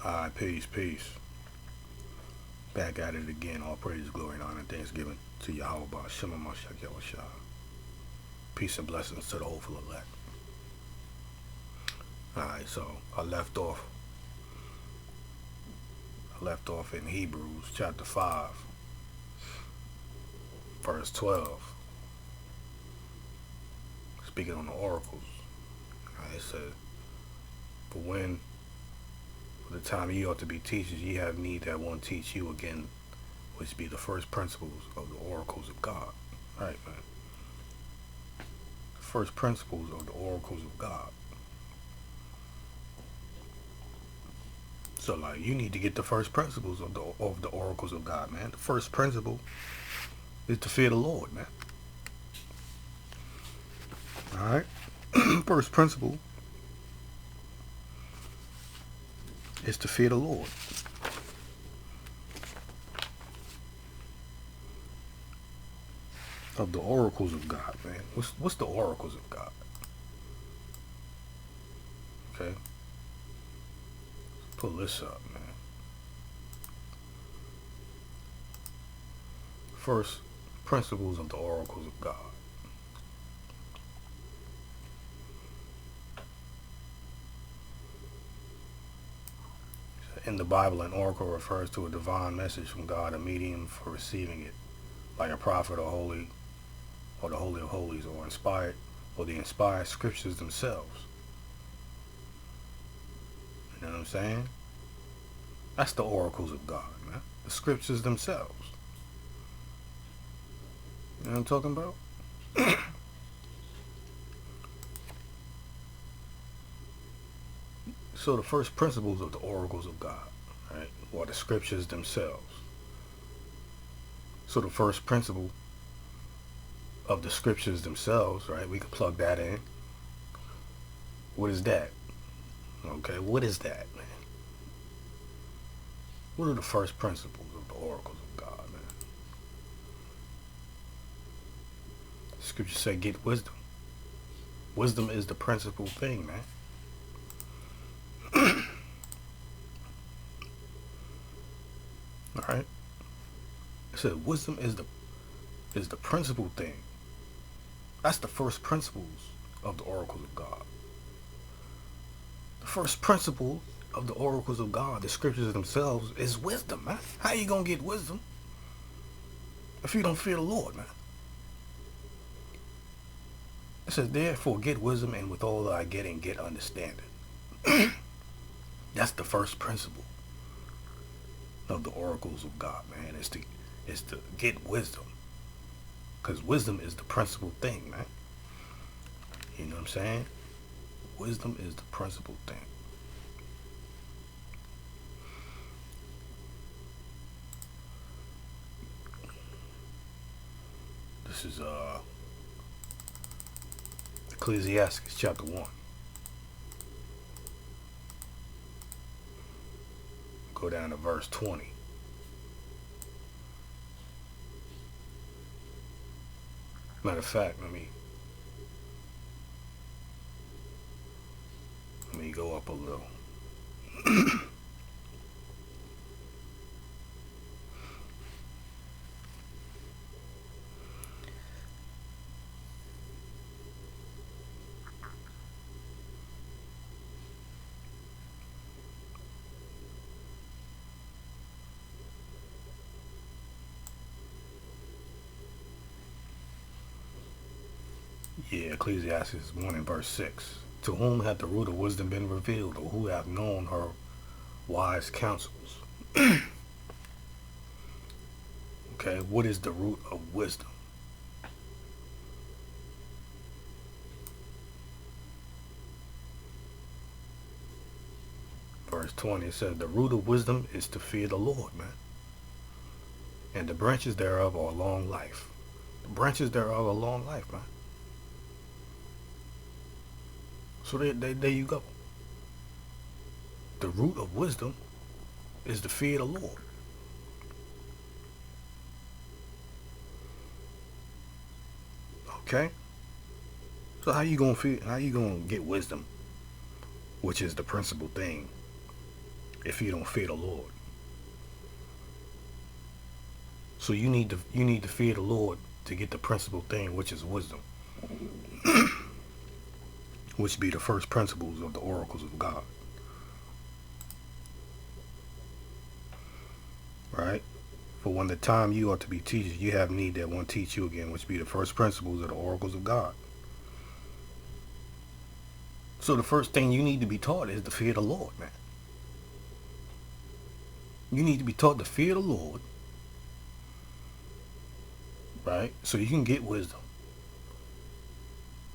Alright, peace. Back at it again. All praise, glory, and honor, and thanksgiving to Yahweh, Shema Mashiach Yahushua. Peace and blessings to the hopeful elect. Alright, so I left off in Hebrews chapter 5, verse 12. Speaking on the oracles. It said, for the time ye ought to be teachers, ye have need that one teach you again, which be the first principles of the oracles of God. Right, man. First principles of the oracles of God. So, like, you need to get the first principles of the oracles of God, man. The first principle is to fear the Lord, man. All right. First principle is to fear the Lord. Of the oracles of God, man. What's the oracles of God? Okay. Let's pull this up, man. First principles of the oracles of God. In the Bible, an oracle refers to a divine message from God, a medium for receiving it, like a prophet or holy, or the Holy of Holies, or inspired, or the inspired scriptures themselves. You know what I'm saying? That's the oracles of God, man. The scriptures themselves. You know what I'm talking about? So the first principles of the oracles of God, right, or the scriptures themselves. So the first principle of the scriptures themselves, right, we can plug that in. What is that? Okay, what is that, man? What are the first principles of the oracles of God, man? Scripture say get wisdom. Wisdom is the principal thing, man. Alright? It said wisdom is the principal thing. That's the first principles of the oracles of God. The first principle of the oracles of God, the scriptures themselves, is wisdom, man. How you gonna get wisdom if you don't fear the Lord, man? It says, therefore get wisdom, and with all thy getting, get understanding. That's the first principle of the oracles of God, man. Is to get wisdom. Because wisdom is the principal thing, man. You know what I'm saying? Wisdom is the principal thing. This is Ecclesiastes chapter 1. Go down to verse 20. Matter of fact, let me go up a little. Yeah, Ecclesiastes 1 and verse 6. To whom hath the root of wisdom been revealed, or who hath known her wise counsels? Okay, what is the root of wisdom? Verse 20, it says, the root of wisdom is to fear the Lord, man. And the branches thereof are long life. The branches thereof are long life, man. So there you go. The root of wisdom is to fear the Lord. Okay? So how you gonna get wisdom, which is the principal thing if you don't fear the Lord. So you need to fear the Lord to get the principal thing, which is wisdom, which be the first principles of the oracles of God. Right? For when the time you ought to be teachers, you have need that one teach you again, which be the first principles of the oracles of God. So the first thing you need to be taught is to fear the Lord, man. You need to be taught to fear the Lord, right? So you can get wisdom.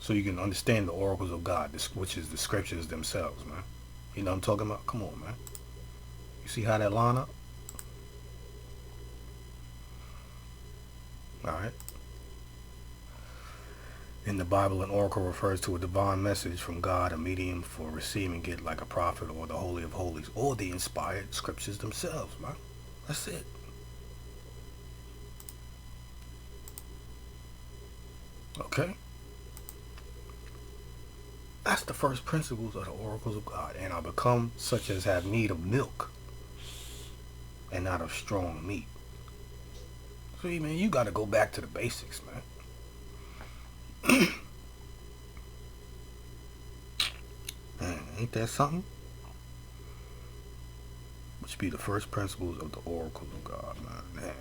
So you can understand the oracles of God, which is the scriptures themselves, man. You know what I'm talking about? Come on, man. You see how that line up? All right. In the Bible, an oracle refers to a divine message from God, a medium for receiving it like a prophet or the Holy of Holies, or the inspired scriptures themselves, man. That's it. Okay? That's the first principles of the oracles of God. And are become such as have need of milk and not of strong meat. See, man, you got to go back to the basics, man. Man, ain't that something? Which be the first principles of the oracles of God, man.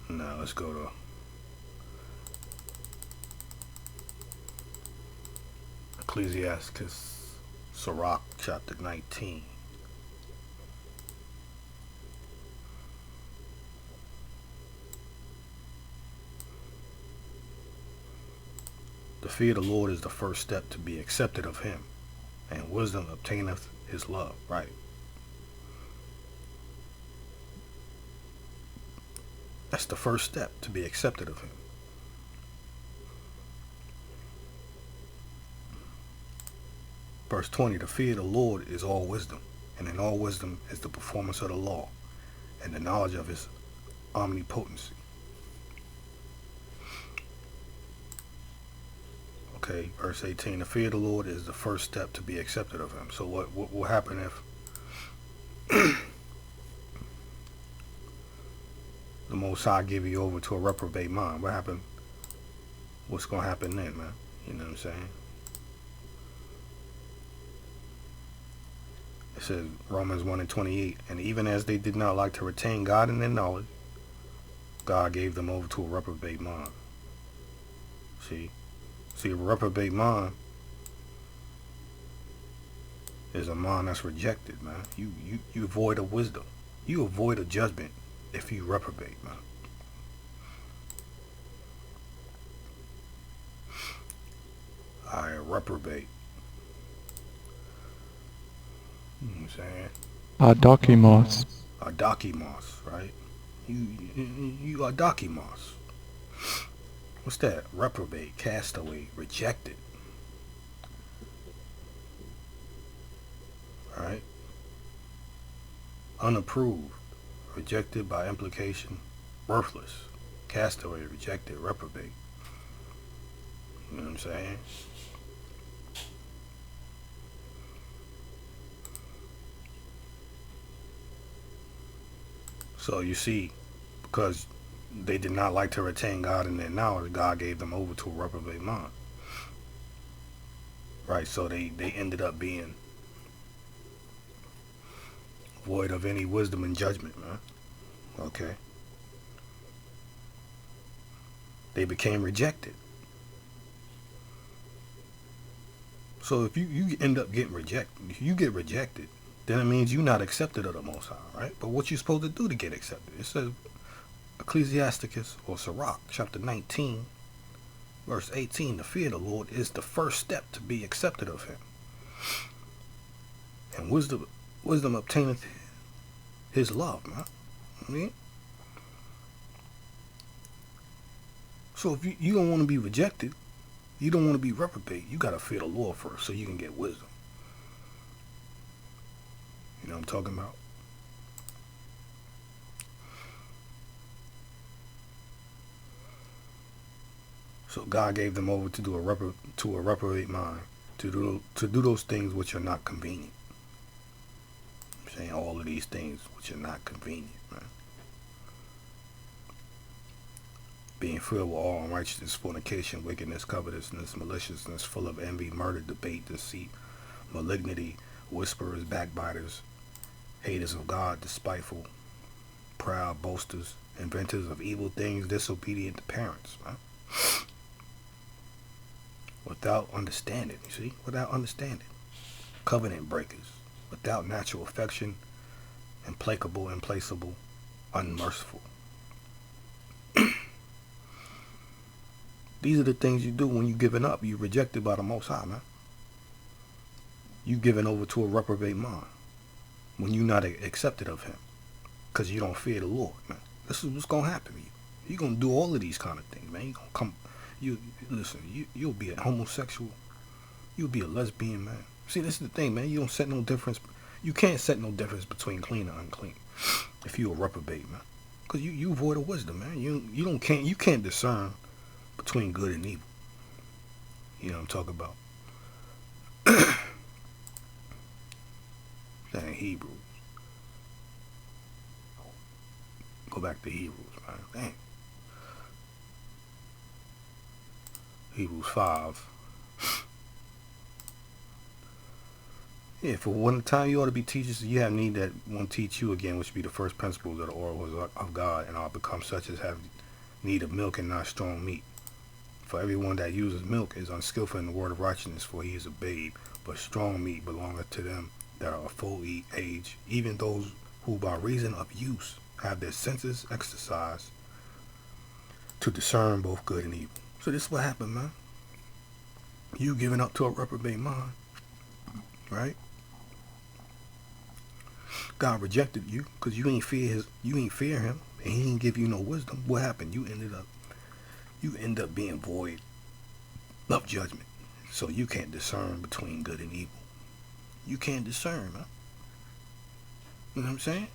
Now let's go to Ecclesiastes, Sirach, chapter 19. The fear of the Lord is the first step to be accepted of him, and wisdom obtaineth his love, right? That's the first step to be accepted of him. Verse 20, the fear of the Lord is all wisdom, and in all wisdom is the performance of the law, and the knowledge of his omnipotency. Okay, verse 18, the fear of the Lord is the first step to be accepted of him. So what will happen if the Most High give you over to a reprobate mind? What happened? What's going to happen then, man? You know what I'm saying? It says, Romans 1:28, and even as they did not like to retain God in their knowledge, God gave them over to a reprobate mind. See, a reprobate mind is a mind that's rejected, man. You avoid a wisdom. You avoid a judgment if you reprobate, man. I reprobate. You know what I'm saying? Adokimos. Adokimos, right? You adokimos. What's that? Reprobate, castaway, rejected. Right? Unapproved, rejected by implication, worthless, castaway, rejected, reprobate. You know what I'm saying? So you see, because they did not like to retain God in their knowledge, God gave them over to a reprobate mind. Right, so they ended up being void of any wisdom and judgment, man. Okay. They became rejected. So if you end up getting rejected, if you get rejected, then it means you're not accepted of the Most High, right? But what you supposed to do to get accepted? It says Ecclesiasticus or Sirach, chapter 19, verse 18, the fear of the Lord is the first step to be accepted of him. And wisdom obtaineth his love, man. I mean, so if you don't want to be rejected, you don't want to be reprobate, you got to fear the Lord first so you can get wisdom. You know what I'm talking about? So God gave them over to do to a reprobate mind, to do those things which are not convenient. I'm saying all of these things which are not convenient, man. Being filled with all unrighteousness, fornication, wickedness, covetousness, maliciousness, full of envy, murder, debate, deceit, malignity, whisperers, backbiters, haters of God, despiteful, proud, boasters, inventors of evil things, disobedient to parents, man. Without understanding, you see? Without understanding. Covenant breakers, without natural affection, implacable, implacable, unmerciful. These are the things you do when you giving up. You rejected by the Most High, man. You giving over to a reprobate mind when you not accepted of Him, because you don't fear the Lord, man. This is what's gonna happen to you. You're gonna do all of these kind of things, man. You gonna come. You listen. You'll be a homosexual. You'll be a lesbian, man. See, this is the thing, man. You don't set no difference. You can't set no difference between clean and unclean if you a reprobate, man. Cause you void of wisdom, man. You can't discern between good and evil. You know what I'm talking about? That ain't Hebrews. Go back to Hebrews, man. Dang. Hebrews 5. Yeah, for one time you ought to be teachers, you have need that one teach you again, which be the first principles of the oracles of God, and I'll become such as have need of milk and not strong meat. For everyone that uses milk is unskillful in the word of righteousness, for he is a babe. But strong meat belongeth to them that are of full age, even those who by reason of use have their senses exercised to discern both good and evil. So this is what happened, man. You giving up to a reprobate mind, right? God rejected you because you ain't fear Him, and He didn't give you no wisdom. What happened? You end up being void of judgment. So you can't discern between good and evil. You can't discern, man. You know what I'm saying?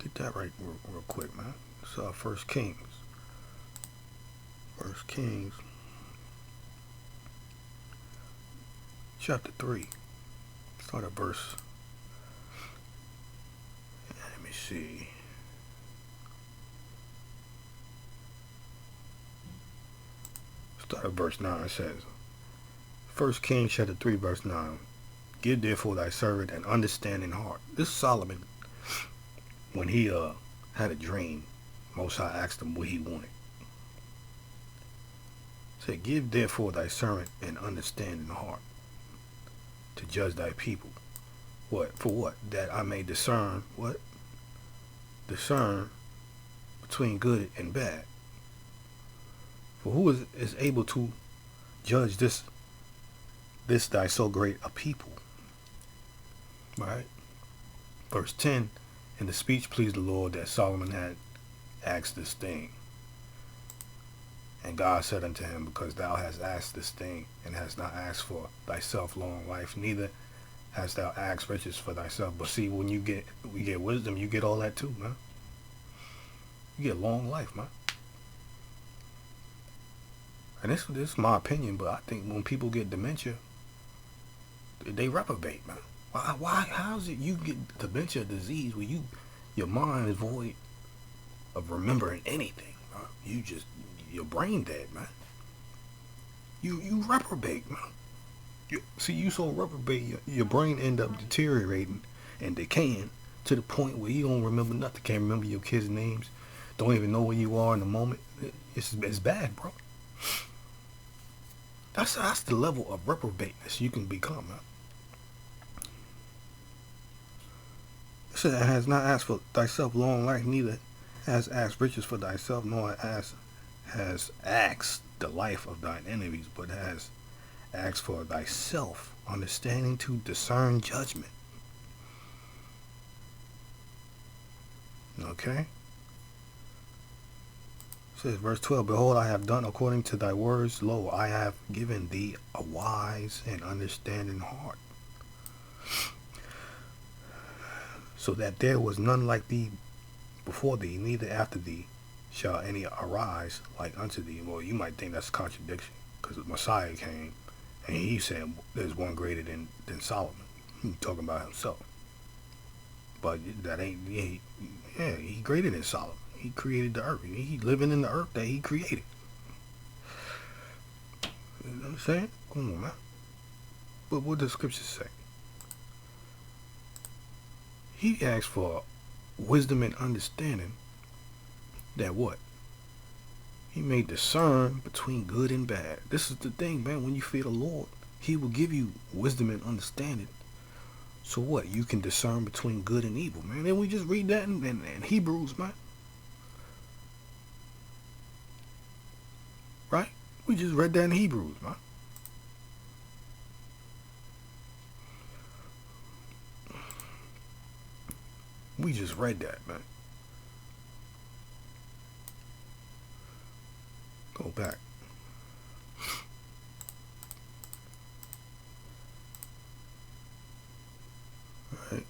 Get that right real quick, man. So 1 Kings. 1 Kings chapter 3. Start at verse. Let me see. Start at verse 9. It says, 1 Kings chapter 3 verse 9. Give therefore thy servant an understanding heart. This is Solomon when he had a dream. Most High asked him what he wanted. Said, give therefore thy servant an understanding heart to judge thy people. What? For what? That I may discern what? Discern between good and bad. For who is able to judge this thy so great a people? Right? Verse 10, and the speech pleased the Lord that Solomon had asked this thing. And God said unto him, because thou hast asked this thing, and hast not asked for thyself long life, neither hast thou asked riches for thyself. But see, when we get wisdom, you get all that too, man. You get long life, man. And this is my opinion, but I think when people get dementia, they reprobate, man. Why? How's it you get dementia disease where your mind is void of remembering anything? Man? Your brain dead, man. You reprobate, man. You so reprobate, your brain end up deteriorating and decaying to the point where you don't remember nothing. Can't remember your kids' names. Don't even know where you are in the moment. It's bad, bro. That's the level of reprobateness you can become, man. It said, has not asked for thyself long life, neither has asked riches for thyself, nor has asked the life of thine enemies, but has asked for thyself understanding to discern judgment. Okay? It says, verse 12, behold, I have done according to thy words. Lo, I have given thee a wise and understanding heart, so that there was none like thee before thee, neither after thee shall any arise like unto thee. Well, you might think that's a contradiction, because the Messiah came and he said there's one greater than Solomon. He's talking about himself. But that ain't, he greater than Solomon. He created the earth. He living in the earth that he created. You know what I'm saying? Come on, man. But what does scripture say? He asked for wisdom and understanding that what? He may discern between good and bad. This is the thing, man. When you fear the Lord, he will give you wisdom and understanding. So what? You can discern between good and evil, man. And we just read that in Hebrews, man. Right? We just read that in Hebrews, man. We just read that, man. Go back. Right.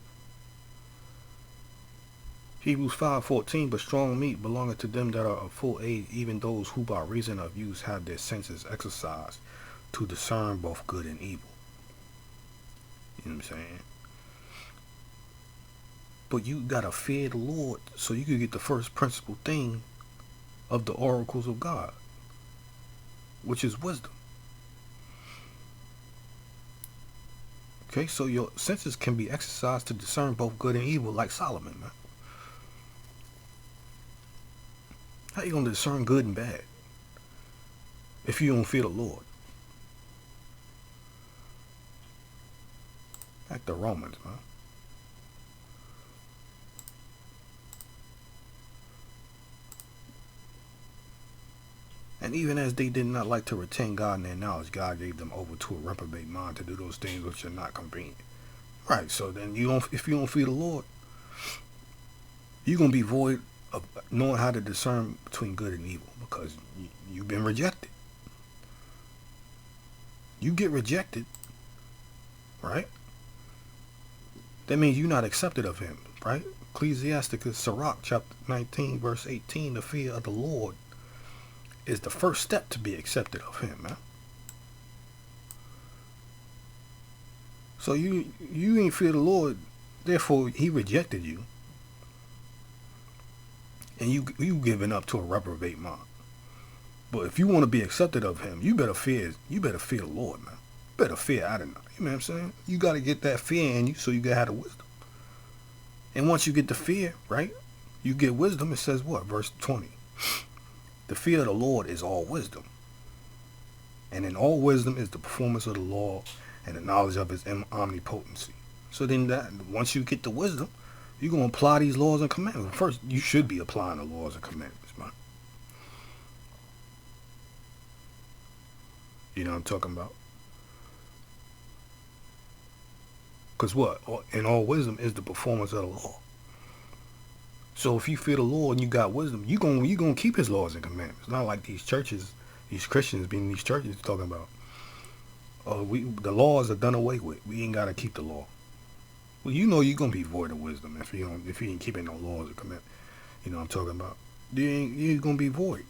Hebrews 5:14, but strong meat belongeth to them that are of full age, even those who by reason of use have their senses exercised to discern both good and evil. You know what I'm saying? But you gotta fear the Lord so you can get the first principle thing of the oracles of God, which is wisdom. Okay, so your senses can be exercised to discern both good and evil, like Solomon, man. How you gonna discern good and bad if you don't fear the Lord? Like the Romans, man. And even as they did not like to retain God in their knowledge, God gave them over to a reprobate mind to do those things which are not convenient. Right, so then if you don't fear the Lord, you're gonna be void of knowing how to discern between good and evil, because you've been rejected. You get rejected, right? That means you're not accepted of him, right? Ecclesiasticus Sirach chapter 19 verse 18, the fear of the Lord is the first step to be accepted of him, man. So you ain't fear the Lord, therefore he rejected you, and you giving up to a reprobate mind. But if you want to be accepted of him, you better fear the Lord, man. You better fear Adonai. You know what I'm saying? You got to get that fear in you so you can have the wisdom. And once you get the fear, right, you get wisdom. It says what? Verse 20. The fear of the Lord is all wisdom. And in all wisdom is the performance of the law and the knowledge of his omnipotency. So then once you get the wisdom, you're going to apply these laws and commandments. First, you should be applying the laws and commandments, man. You know what I'm talking about? Because what? In all wisdom is the performance of the law. So if you fear the Lord and you got wisdom, you're gonna keep his laws and commandments. Not like these churches, these Christians being in these churches talking about, oh, the laws are done away with. We ain't gotta keep the law. Well, you know you're gonna be void of wisdom if you ain't keeping no laws and commandments. You know what I'm talking about? You ain't gonna be void.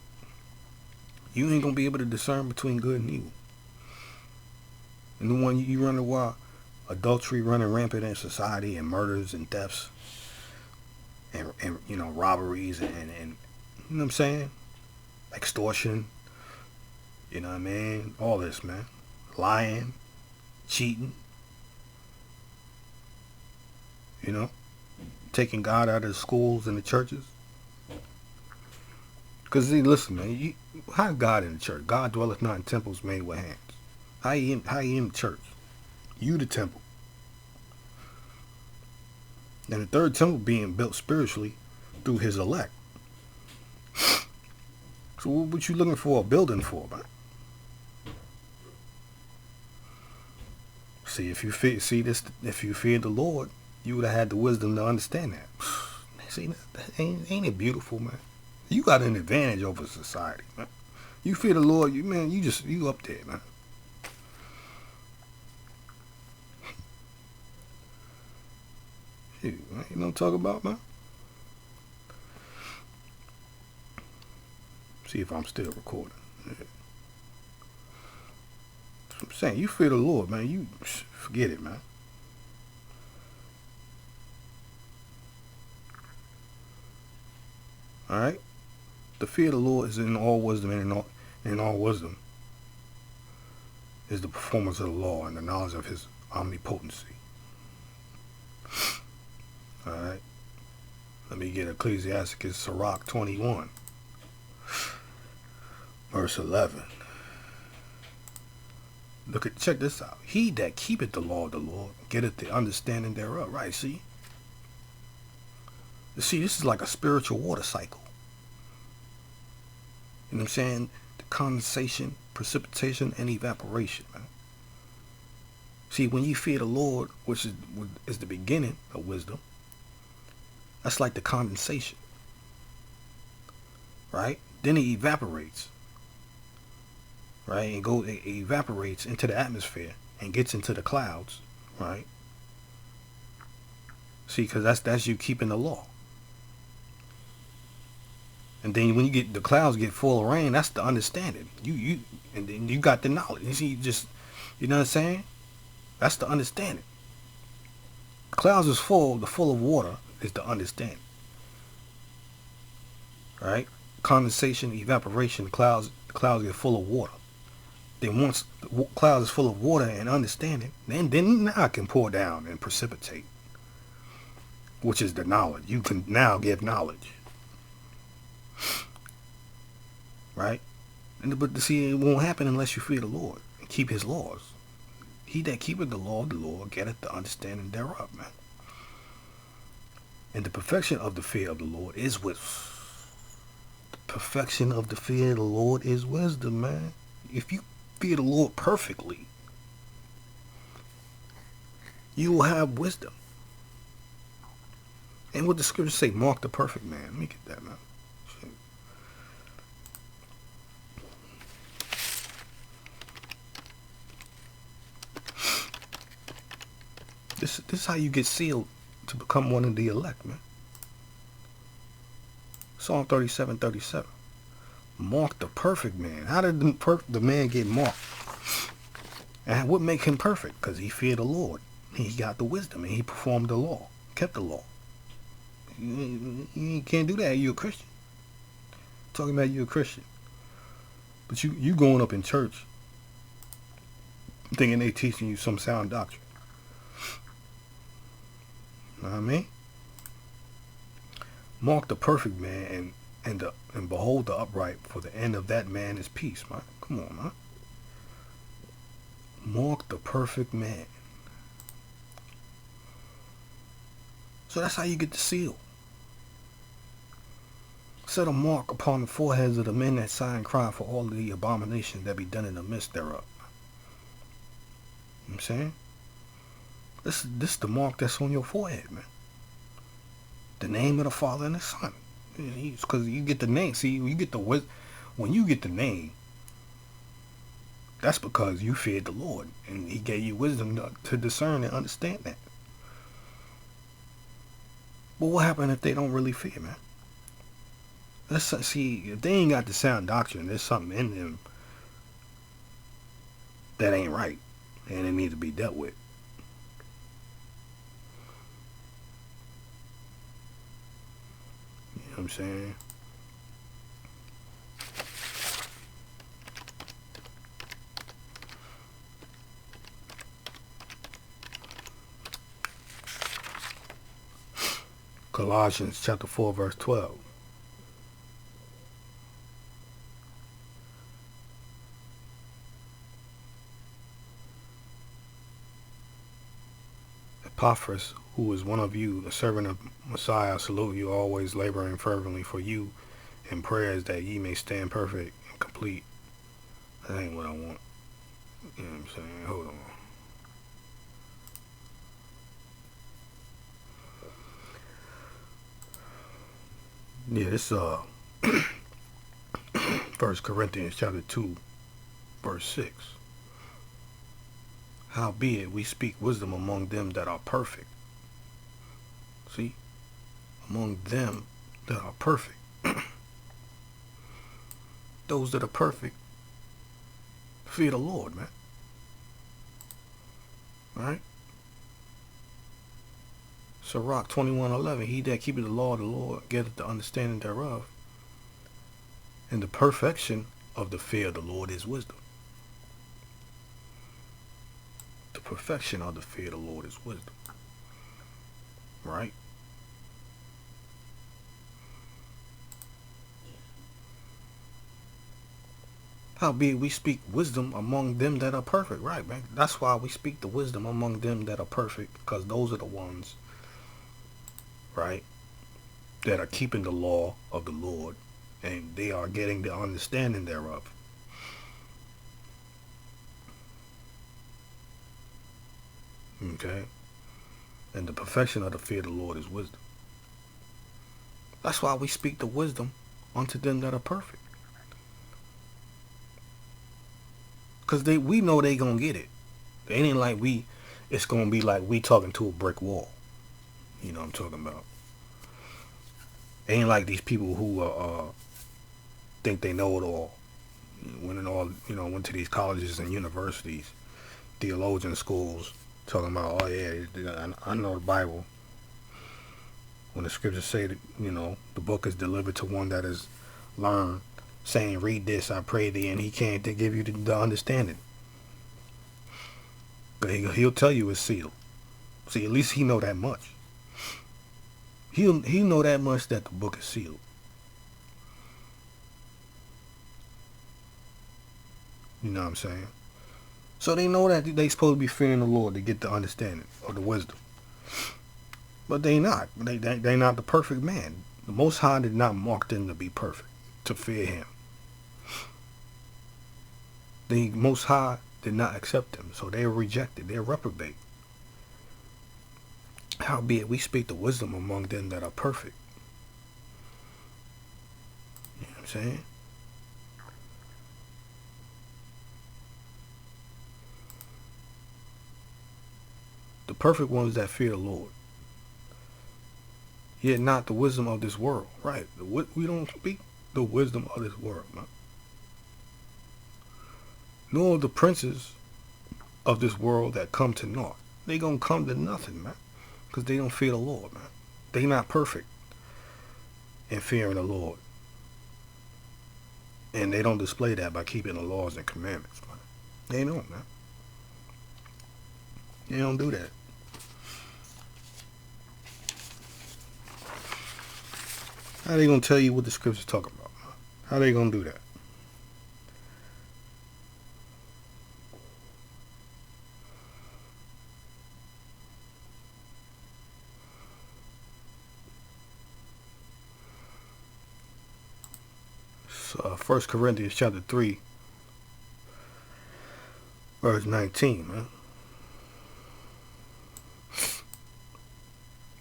You ain't gonna be able to discern between good and evil. And the one you run while adultery running rampant in society, and murders and thefts, and you know, robberies, and you know what I'm saying, extortion, you know what I mean, all this, man, lying, cheating, you know, taking God out of the schools and the churches. Because listen, man, how God in the church? God dwelleth not in temples made with hands. How you in the church? You the temple. And the third temple being built spiritually through his elect. So what you looking for a building for, man? See, if you feared the Lord, you would have had the wisdom to understand that. See, ain't it beautiful, man? You got an advantage over society, man. You fear the Lord, you up there, man. Shoot, man, you know what I'm talking about, man? See if I'm still recording. Yeah. I'm saying, you fear the Lord, man. You forget it, man. All right. The fear of the Lord is in all wisdom, and in all wisdom is the performance of the law and the knowledge of His omnipotency. All right. Let me get Ecclesiasticus Sirach 21, verse 11. Check this out. He that keepeth the law of the Lord getteth the understanding thereof. Right, see? See, this is like a spiritual water cycle. You know what I'm saying? The condensation, precipitation, and evaporation, man. See, when you fear the Lord, which is the beginning of wisdom, that's like the condensation. Right? Then it evaporates. Right? It evaporates into the atmosphere and gets into the clouds. Right? See, because that's you keeping the law. And then when the clouds get full of rain, that's the understanding. And then you got the knowledge. You see, you know what I'm saying? That's the understanding. Clouds is full of water is the understanding. Right? Condensation, evaporation, the clouds get full of water. Then once the clouds is full of water and understanding, then now it can pour down and precipitate, which is the knowledge. You can now give knowledge. Right? But see, it won't happen unless you fear the Lord and keep His laws. He that keepeth the law of the Lord getteth the understanding thereof, man. And the perfection of the fear of the Lord is wisdom. The perfection of the fear of the Lord is wisdom, man. If you fear the Lord perfectly, you will have wisdom. And what the scriptures say, mark the perfect man. Let me get that, man. This is how you get sealed to become one of the elect, man. Psalm 37:37. Mark the perfect man. How did the man get marked? And what make him perfect? Because he feared the Lord. He got the wisdom and he performed the law, kept the law. You can't do that. You're a Christian. Talking about you're a Christian. But you going up in church thinking they teaching you some sound doctrine. Know what I mean? Mark the perfect man and behold the upright, for the end of that man is peace, man. Come on, man. Mark the perfect man. So that's how you get the seal. Set a mark upon the foreheads of the men that sigh and cry for all of the abominations that be done in the midst thereof. You know what I'm saying? This is the mark that's on your forehead, man. The name of the Father and the Son. Because you get the name. See, when you get the name, that's because you feared the Lord. And He gave you wisdom to discern and understand that. But what happens if they don't really fear, man? See, if they ain't got the sound doctrine, there's something in them that ain't right. And it needs to be dealt with. You know what I'm saying? Colossians chapter 4, verse 12. Epaphras, who is one of you, the servant of Messiah, salute you, always laboring fervently for you in prayers that ye may stand perfect and complete. That ain't what I want. You know what I'm saying? Hold on. Yeah, this 1 Corinthians chapter 2, verse 6. Howbeit we speak wisdom among them that are perfect. See? Among them that are perfect. those that are perfect fear the Lord, man. Right? Sirach 21:11. He that keepeth the law of the Lord getteth the understanding thereof. And the perfection of the fear of the Lord is wisdom. The perfection of the fear of the Lord is wisdom. Right? Howbeit we speak wisdom among them that are perfect. Right, man. That's why we speak the wisdom among them that are perfect, because those are the ones, right, that are keeping the law of the Lord, and they are getting the understanding thereof. Okay? And the perfection of the fear of the Lord is wisdom. That's why we speak the wisdom unto them that are perfect. Because we know they gonna get it. It ain't like it's gonna be like we talking to a brick wall. You know what I'm talking about? It ain't like these people who think they know it all. Went to these colleges and universities, theologian schools, talking about, oh yeah, I know the Bible. When the scriptures say that, the book is delivered to one that is learned, saying, read this, I pray thee, and he can't give you the understanding. But he'll tell you it's sealed. See, at least he know that much. He know that much that the book is sealed. You know what I'm saying? So they know that they supposed to be fearing the Lord to get the understanding or the wisdom. But they not. They not the perfect man. The Most High did not mark them to be perfect, to fear him. The Most High did not accept them, so they are rejected. They are reprobate. Howbeit we speak the wisdom among them that are perfect. You know what I'm saying? The perfect ones that fear the Lord. Yet not the wisdom of this world. Right. We don't speak the wisdom of this world, man. Nor the princes of this world that come to naught. They gonna come to nothing, man. Because they don't fear the Lord, man. They not perfect in fearing the Lord. And they don't display that by keeping the laws and commandments, man. They don't, man. They don't do that. How they gonna tell you what the scripture's talking about, man? How they gonna do that? So, 1 Corinthians chapter 3, verse 19, man.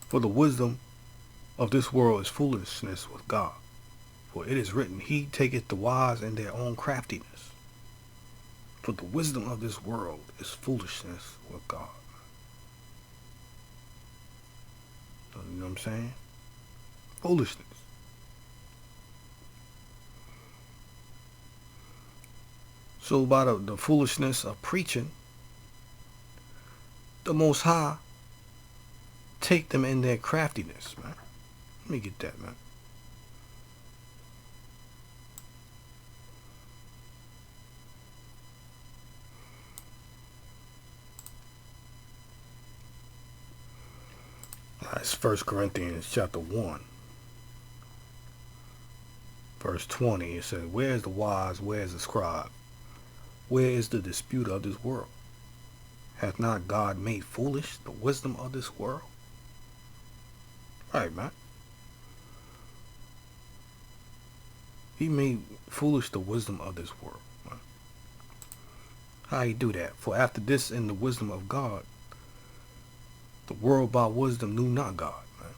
For the wisdom of this world is foolishness with God. For it is written, he taketh the wise in their own craftiness. For the wisdom of this world is foolishness with God. You know what I'm saying? Foolishness. So by the foolishness of preaching, the Most High take them in their craftiness, man. Let me get that, man. It's 1 Corinthians chapter 1, verse 20. It says, where is the wise, where is the scribe? Where is the disputer of this world? Hath not God made foolish the wisdom of this world? Right, man. He made foolish the wisdom of this world, man. How he do that? For after this in the wisdom of God, the world by wisdom knew not God, man.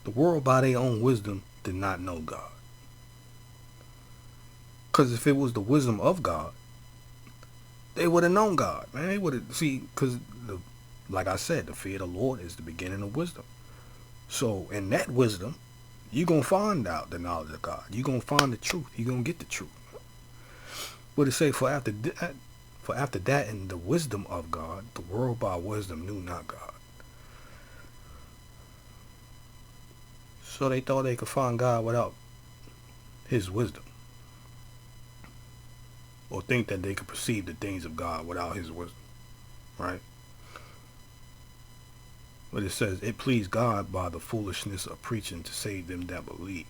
The world by their own wisdom did not know God. Because if it was the wisdom of God, they would have known God, man. They would have, because like I said, the fear of the Lord is the beginning of wisdom. So in that wisdom, You're going to find out the knowledge of God. You're going to find the truth. You're going to get the truth. What it say? For after that, in the wisdom of God, the world by wisdom knew not God. So they thought they could find God without his wisdom. Or think that they could perceive the things of God without his wisdom. Right? But it says, it pleased God by the foolishness of preaching to save them that believe.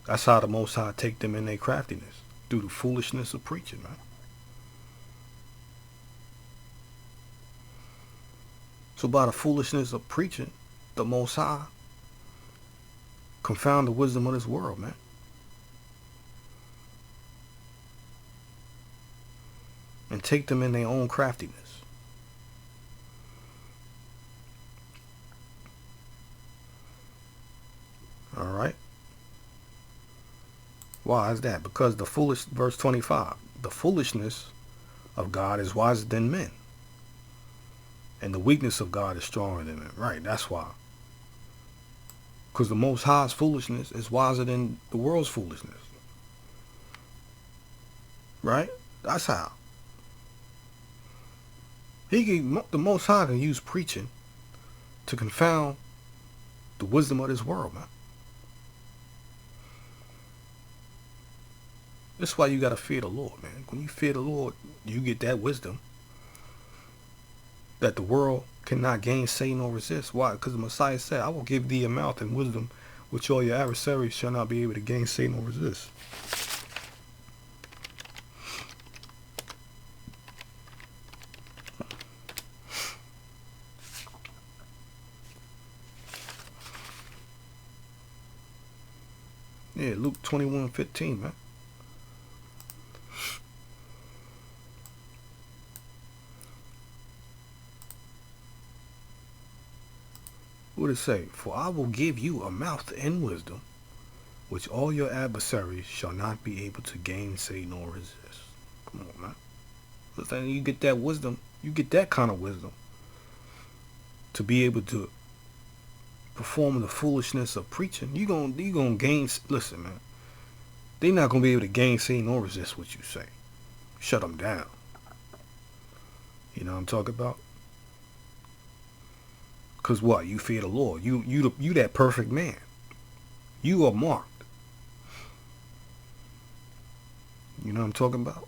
That's how the Most High take them in their craftiness. Through the foolishness of preaching, man. So by the foolishness of preaching, the Most High confound the wisdom of this world, man. And take them in their own craftiness. Alright? Why is that? Because verse 25, the foolishness of God is wiser than men. And the weakness of God is stronger than men. Right, that's why. Because the Most High's foolishness is wiser than the world's foolishness. Right? That's how. The Most High can use preaching to confound the wisdom of this world, man. That's why you got to fear the Lord, man. When you fear the Lord, you get that wisdom that the world cannot gainsay nor resist. Why? Because the Messiah said, I will give thee a mouth and wisdom which all your adversaries shall not be able to gainsay nor resist. Yeah, Luke 21:15, man. What did it say? For I will give you a mouth and wisdom, which all your adversaries shall not be able to gainsay nor resist. Come on, man. Listen, you get that wisdom, you get that kind of wisdom to be able to perform the foolishness of preaching. You gonna gain. Listen, man. They're not gonna be able to gainsay nor resist what you say. Shut them down. You know what I'm talking about? Cause what? You fear the Lord. You that perfect man. You are marked. You know what I'm talking about?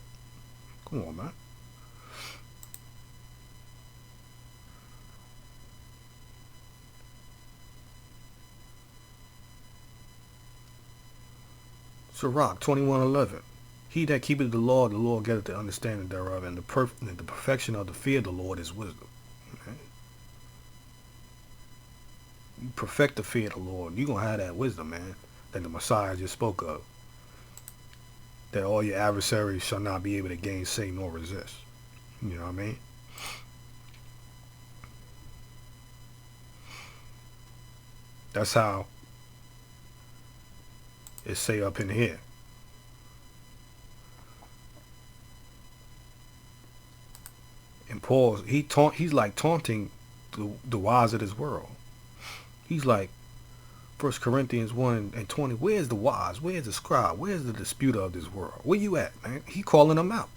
Come on, man. Sirach 21:11. He that keepeth the Lord getteth the understanding thereof, and the perfection of the fear of the Lord is wisdom. Okay? You perfect the fear of the Lord, you're gonna have that wisdom, man, that the Messiah just spoke of. That all your adversaries shall not be able to gainsay nor resist. You know what I mean? That's how it say up in here. And Paul, he's like taunting the wise of this world. He's like 1 Corinthians 1:20. Where's the wise? Where's the scribe? Where's the disputer of this world? Where you at, man? He calling them out.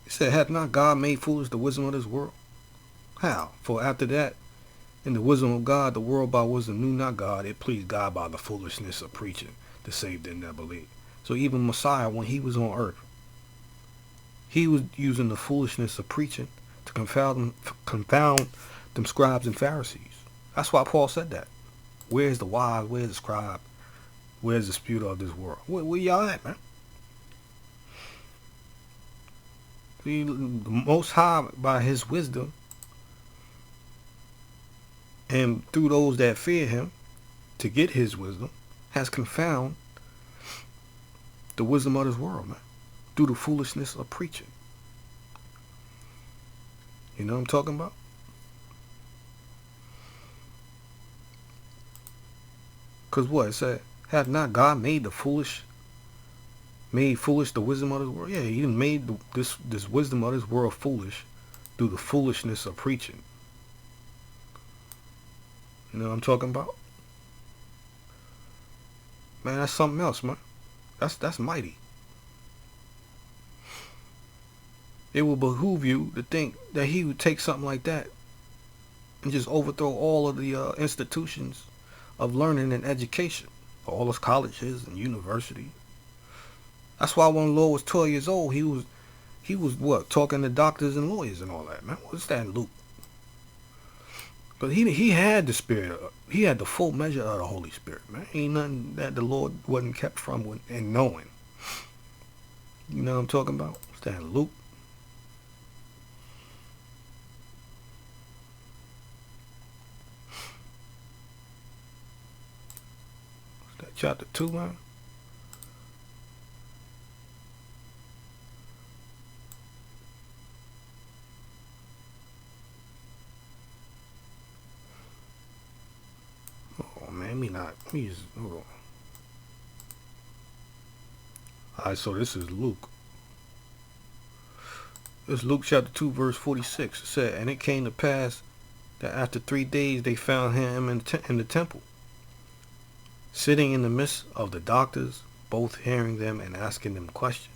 He said, hath not God made foolish the wisdom of this world? How? For after that, in the wisdom of God, the world by wisdom knew not God. It pleased God by the foolishness of preaching to save them that believe. So even Messiah, when he was on earth, he was using the foolishness of preaching to confound them scribes and Pharisees. That's why Paul said that. Where's the wise? Where's the scribe? Where's the disputer of this world? Where y'all at, man? See, the Most High, by his wisdom, and through those that fear him, to get his wisdom, has confounded the wisdom of this world, man. Through the foolishness of preaching. You know what I'm talking about? Because what? It said, hath not God made foolish the wisdom of this world? Yeah, he made this wisdom of this world foolish through the foolishness of preaching. You know what I'm talking about? Man, that's something else, man. That's mighty. It will behoove you to think that he would take something like that and just overthrow all of the institutions of learning and education, all those colleges and universities. That's why when the Lord was 12 years old, he was what, talking to doctors and lawyers and all that, man. What's that in Luke? But he had the spirit. He had the full measure of the Holy Spirit, man. Ain't nothing that the Lord wasn't kept from and knowing. You know what I'm talking about? What's that in Luke? What's that chapter 2, man? Oh man, me not. Me just hold on. Alright, so this is Luke. It's Luke chapter 2, verse 46. It said, and it came to pass that after 3 days they found him in the temple, sitting in the midst of the doctors, both hearing them and asking them questions.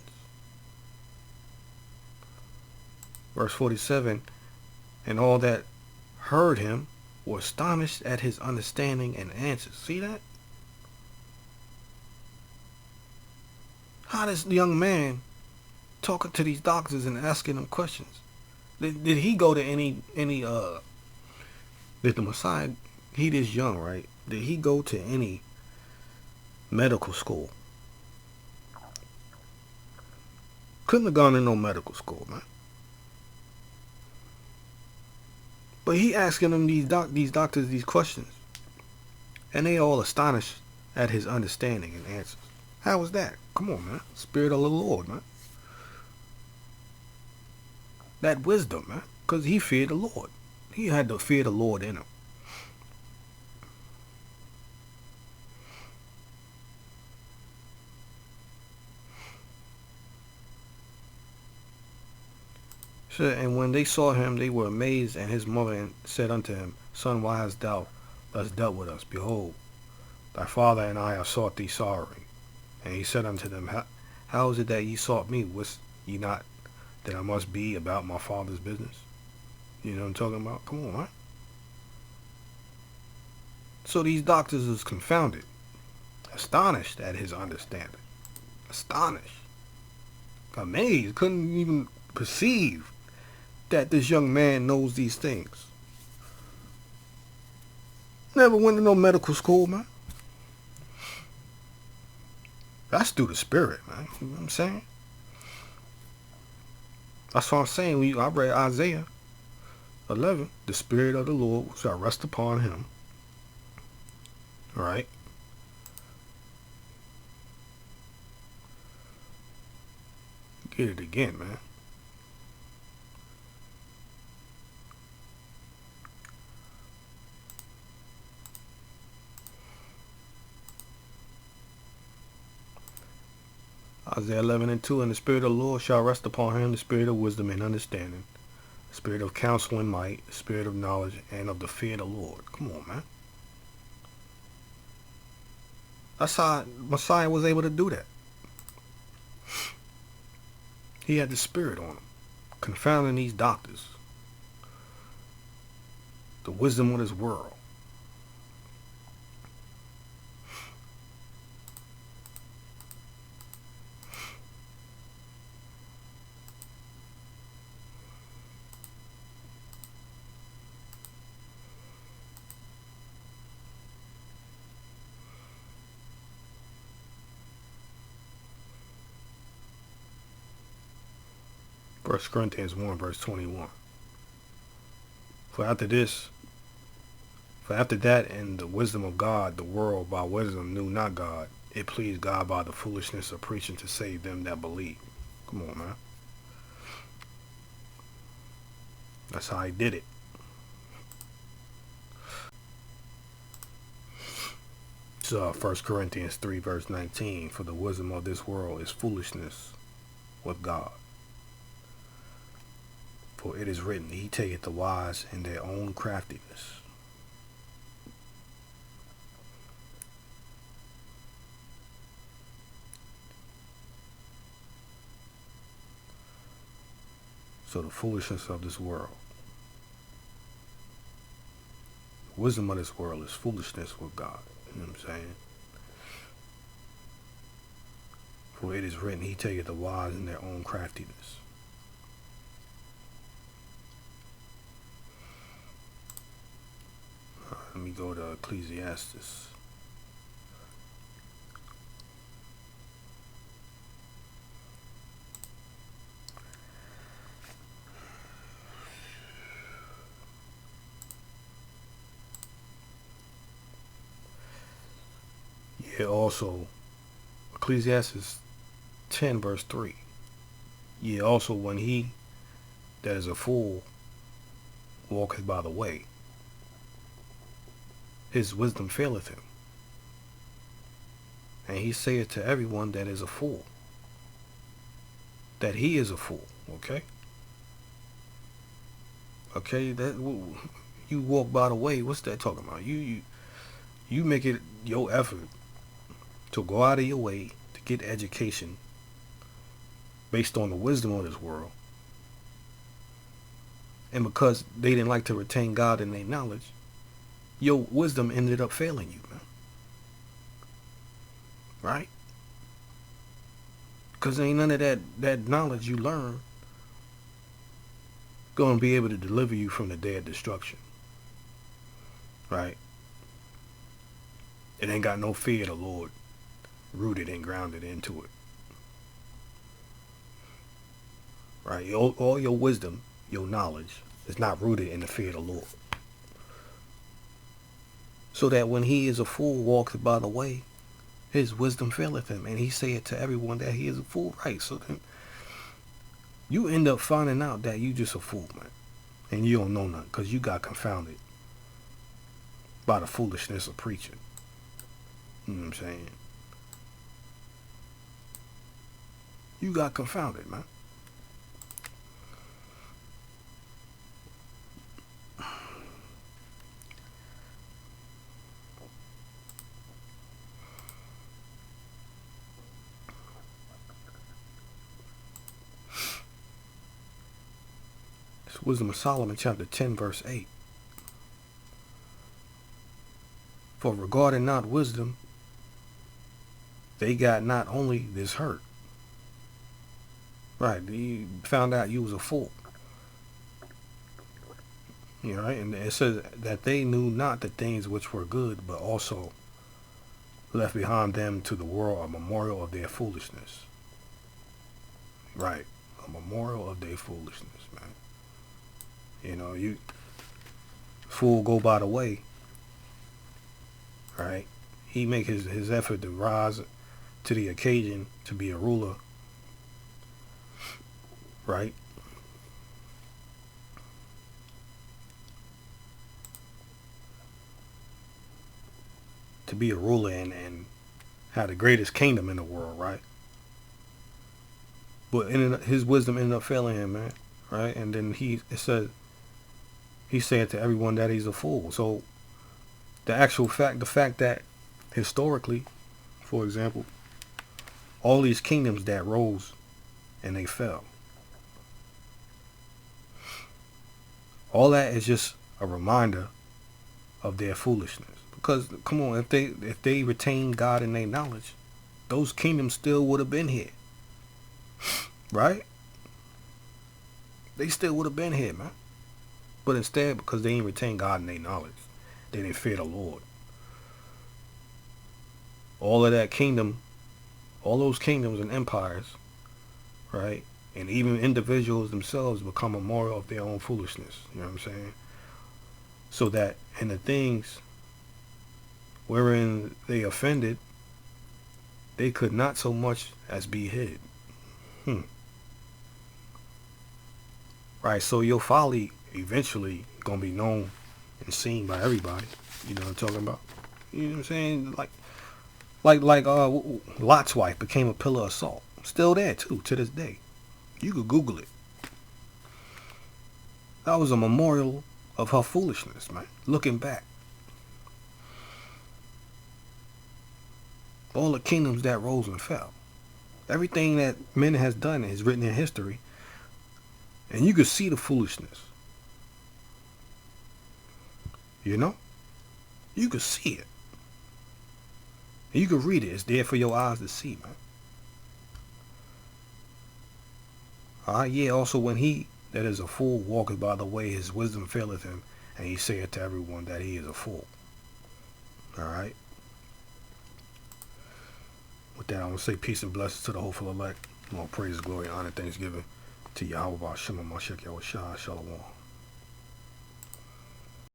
Verse 47, and all that heard him were astonished at his understanding and answers. See that? How this young man talking to these doctors and asking them questions? Did he go to did the Messiah, he this young, right? Did he go to any medical school? Couldn't have gone to no medical school, man. But he asking them these doctors these questions, and they all astonished at his understanding and answers. How was that? Come on, man. Spirit of the Lord, man. That wisdom, man. Because he feared the Lord. He had to fear the Lord in him. So, and when they saw him, they were amazed, and his mother said unto him, Son, why hast thou thus dealt with us? Behold, thy father and I have sought thee sorrowing. And he said unto them, How is it that ye sought me? Wist ye not that I must be about my father's business? You know what I'm talking about? Come on, man. So these doctors was confounded, astonished at his understanding. Astonished. Amazed. Couldn't even perceive that this young man knows these things. Never went to no medical school, man. That's through the spirit, man. You know what I'm saying? That's what I'm saying. When I read Isaiah 11, the spirit of the Lord shall rest upon him. All right. Get it again, man. Isaiah 11 and 2, and the spirit of the Lord shall rest upon him, the spirit of wisdom and understanding, the spirit of counsel and might, the spirit of knowledge and of the fear of the Lord. Come on, man. That's how Messiah was able to do that. He had the spirit on him, confounding these doctors, the wisdom of this world. 1 Corinthians 1, verse 21. For after this, for after that in the wisdom of God, the world by wisdom knew not God. It pleased God by the foolishness of preaching to save them that believe. Come on, man. That's how he did it. It's 1 Corinthians 3, verse 19. For the wisdom of this world is foolishness with God. For it is written, He taketh the wise in their own craftiness. So the foolishness of this world, the wisdom of this world is foolishness with God. You know what I'm saying? For it is written, He taketh the wise in their own craftiness. Let me go to Ecclesiastes. Yeah, also, Ecclesiastes 10 verse 3. Yeah, also when he that is a fool walketh by the way, his wisdom faileth him. And he saith to everyone that is a fool, that he is a fool. Okay? Okay, that you walk by the way, what's that talking about? You make it your effort to go out of your way to get education based on the wisdom of this world. And because they didn't like to retain God in their knowledge, your wisdom ended up failing you, man. Right? Because ain't none of that knowledge you learn going to be able to deliver you from the day of destruction. Right? It ain't got no fear of the Lord rooted and grounded into it. Right? All your wisdom, your knowledge is not rooted in the fear of the Lord. So that when he is a fool walketh by the way, his wisdom faileth him. And he saith to everyone that he is a fool. Right? So then you end up finding out that you just a fool, man. And you don't know nothing because you got confounded by the foolishness of preaching. You know what I'm saying? You got confounded, man. It's Wisdom of Solomon, chapter 10, verse 8. For regarding not wisdom, they got not only this hurt. Right, you found out you was a fool. You know, right? And it says that they knew not the things which were good, but also left behind them to the world a memorial of their foolishness. Right, a memorial of their foolishness, man. You know, you fool go by the way. Right, he make his effort to rise to the occasion to be a ruler. Right. To be a ruler and have the greatest kingdom in the world, right? But his wisdom ended up failing him, man. Right? And then he said to everyone that he's a fool. So the fact that historically, for example, all these kingdoms that rose and they fell, all that is just a reminder of their foolishness. Because come on, if they retained God in their knowledge, those kingdoms still would have been here. Right? They still would have been here, man. But instead, because they didn't retain God in their knowledge, they didn't fear the Lord. All of that kingdom, all those kingdoms and empires, right? And even individuals themselves become a memorial of their own foolishness. You know what I'm saying? So that in the things wherein they offended, they could not so much as be hid. Right, so your folly eventually gonna be known and seen by everybody. You know what I'm talking about? You know what I'm saying? Like Lot's wife became a pillar of salt. Still there too, to this day. You could Google it. That was a memorial of her foolishness, man. Looking back. All the kingdoms that rose and fell. Everything that men has done is written in history And you can see the foolishness. You know? You can see it. And you can read it. It's there for your eyes to see, man. Alright, yeah, also when he that is a fool walketh by the way, his wisdom faileth him, and he saith to everyone that he is a fool. Alright? With that, I want to say peace and blessings to the hopeful elect. More praise, glory, honor, thanksgiving to Yahweh, Shema, Mashiach, Yahweh, Shah, Shalom.